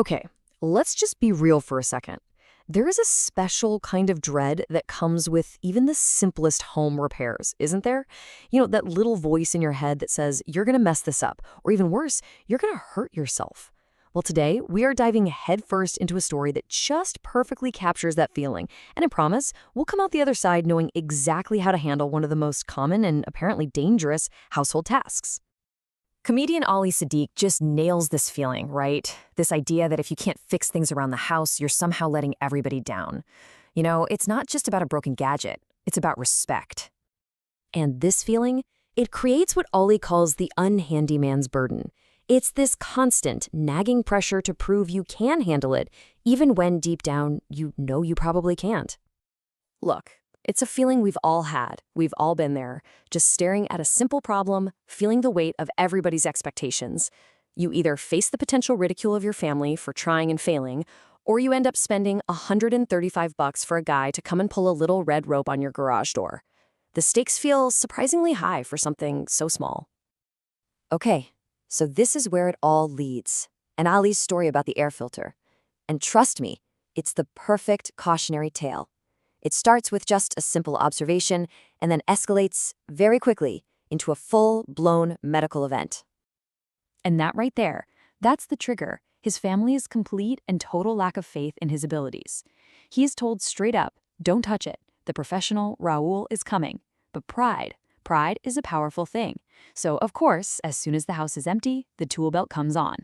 Okay, let's just be real for a second. There is a special kind of dread that comes with even the simplest home repairs, isn't there? That little voice in your head that says, you're going to mess this up, or even worse, you're going to hurt yourself. Well, today, we are diving headfirst into a story that just perfectly captures that feeling. And I promise, we'll come out the other side knowing exactly how to handle one of the most common and apparently dangerous household tasks. Comedian Ali Saddiq just nails this feeling, right? This idea that if you can't fix things around the house, you're somehow letting everybody down. It's not just about a broken gadget, it's about respect. And this feeling, it creates what Ali calls the unhandy man's burden. It's this constant, nagging pressure to prove you can handle it, even when deep down you know you probably can't. Look, it's a feeling we've all had. We've all been there, just staring at a simple problem, feeling the weight of everybody's expectations. You either face the potential ridicule of your family for trying and failing, or you end up spending $135 for a guy to come and pull a little red rope on your garage door. The stakes feel surprisingly high for something so small. Okay, so this is where it all leads. And Ali's story about the air filter. And trust me, it's the perfect cautionary tale. It starts with just a simple observation and then escalates very quickly into a full-blown medical event. And that right there, that's the trigger. His family's complete and total lack of faith in his abilities. He is told straight up, don't touch it. The professional, Raul, is coming. But pride is a powerful thing. So, of course, as soon as the house is empty, the tool belt comes on.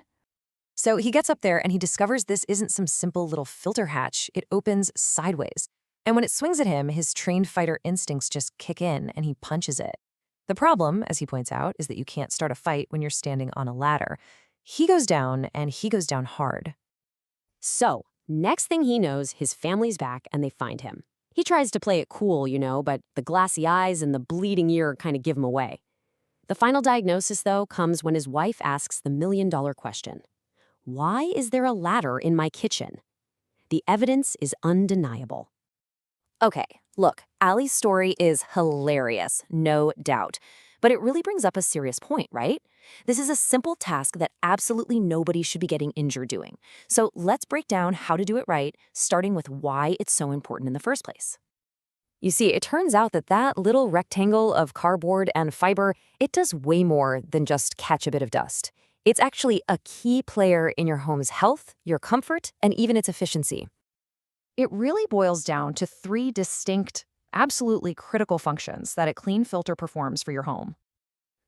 So he gets up there and he discovers this isn't some simple little filter hatch. It opens sideways. And when it swings at him, his trained fighter instincts just kick in and he punches it. The problem, as he points out, is that you can't start a fight when you're standing on a ladder. He goes down, and he goes down hard. So, next thing he knows, his family's back and they find him. He tries to play it cool, but the glassy eyes and the bleeding ear kind of give him away. The final diagnosis, though, comes when his wife asks the million-dollar question. Why is there a ladder in my kitchen? The evidence is undeniable. Okay, look, Ali's story is hilarious, no doubt. But it really brings up a serious point, right? This is a simple task that absolutely nobody should be getting injured doing. So let's break down how to do it right, starting with why it's so important in the first place. You see, it turns out that little rectangle of cardboard and fiber, it does way more than just catch a bit of dust. It's actually a key player in your home's health, your comfort, and even its efficiency. It really boils down to three distinct, absolutely critical functions that a clean filter performs for your home.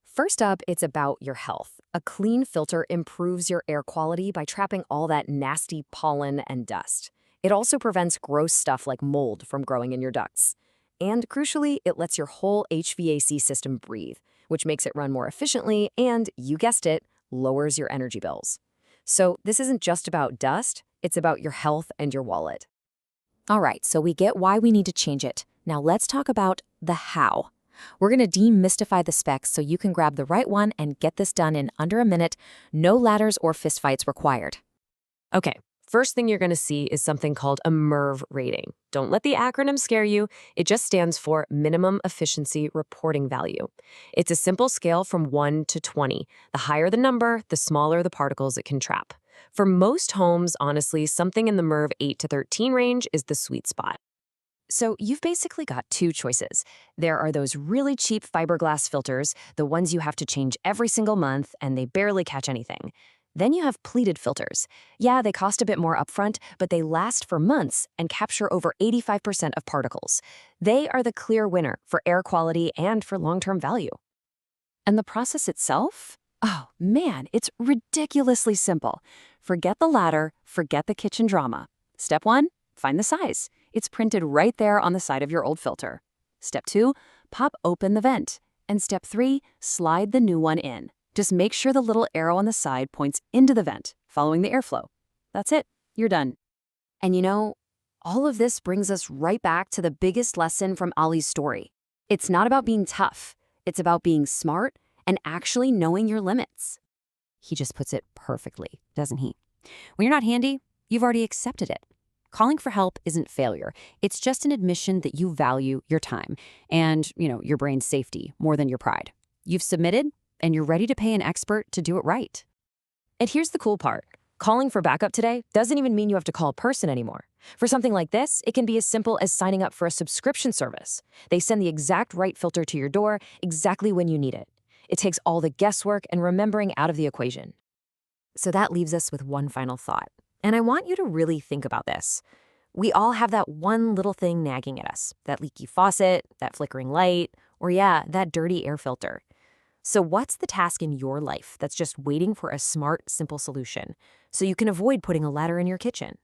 First up, it's about your health. A clean filter improves your air quality by trapping all that nasty pollen and dust. It also prevents gross stuff like mold from growing in your ducts. And crucially, it lets your whole HVAC system breathe, which makes it run more efficiently and, you guessed it, lowers your energy bills. So this isn't just about dust, it's about your health and your wallet. All right, so we get why we need to change it. Now let's talk about the how. We're going to demystify the specs so you can grab the right one and get this done in under a minute. No ladders or fistfights required. Okay, first thing you're going to see is something called a MERV rating. Don't let the acronym scare you. It just stands for Minimum Efficiency Reporting Value. It's a simple scale from 1 to 20. The higher the number, the smaller the particles it can trap. For most homes, honestly, something in the MERV 8 to 13 range is the sweet spot. So you've basically got two choices. There are those really cheap fiberglass filters, the ones you have to change every single month and they barely catch anything. Then you have pleated filters. Yeah, they cost a bit more upfront, but they last for months and capture over 85% of particles. They are the clear winner for air quality and for long-term value. And the process itself? Oh man, it's ridiculously simple. Forget the ladder, forget the kitchen drama. Step 1, find the size. It's printed right there on the side of your old filter. Step 2, pop open the vent. And step 3, slide the new one in. Just make sure the little arrow on the side points into the vent, following the airflow. That's it, you're done. And all of this brings us right back to the biggest lesson from Ali's story. It's not about being tough. It's about being smart and actually knowing your limits. He just puts it perfectly, doesn't he? When you're not handy, you've already accepted it. Calling for help isn't failure. It's just an admission that you value your time and, your brain's safety more than your pride. You've submitted, and you're ready to pay an expert to do it right. And here's the cool part. Calling for backup today doesn't even mean you have to call a person anymore. For something like this, it can be as simple as signing up for a subscription service. They send the exact right filter to your door exactly when you need it. It takes all the guesswork and remembering out of the equation. So that leaves us with one final thought. And I want you to really think about this. We all have that one little thing nagging at us, that leaky faucet, that flickering light, or yeah, that dirty air filter. So what's the task in your life that's just waiting for a smart, simple solution so you can avoid putting a ladder in your kitchen?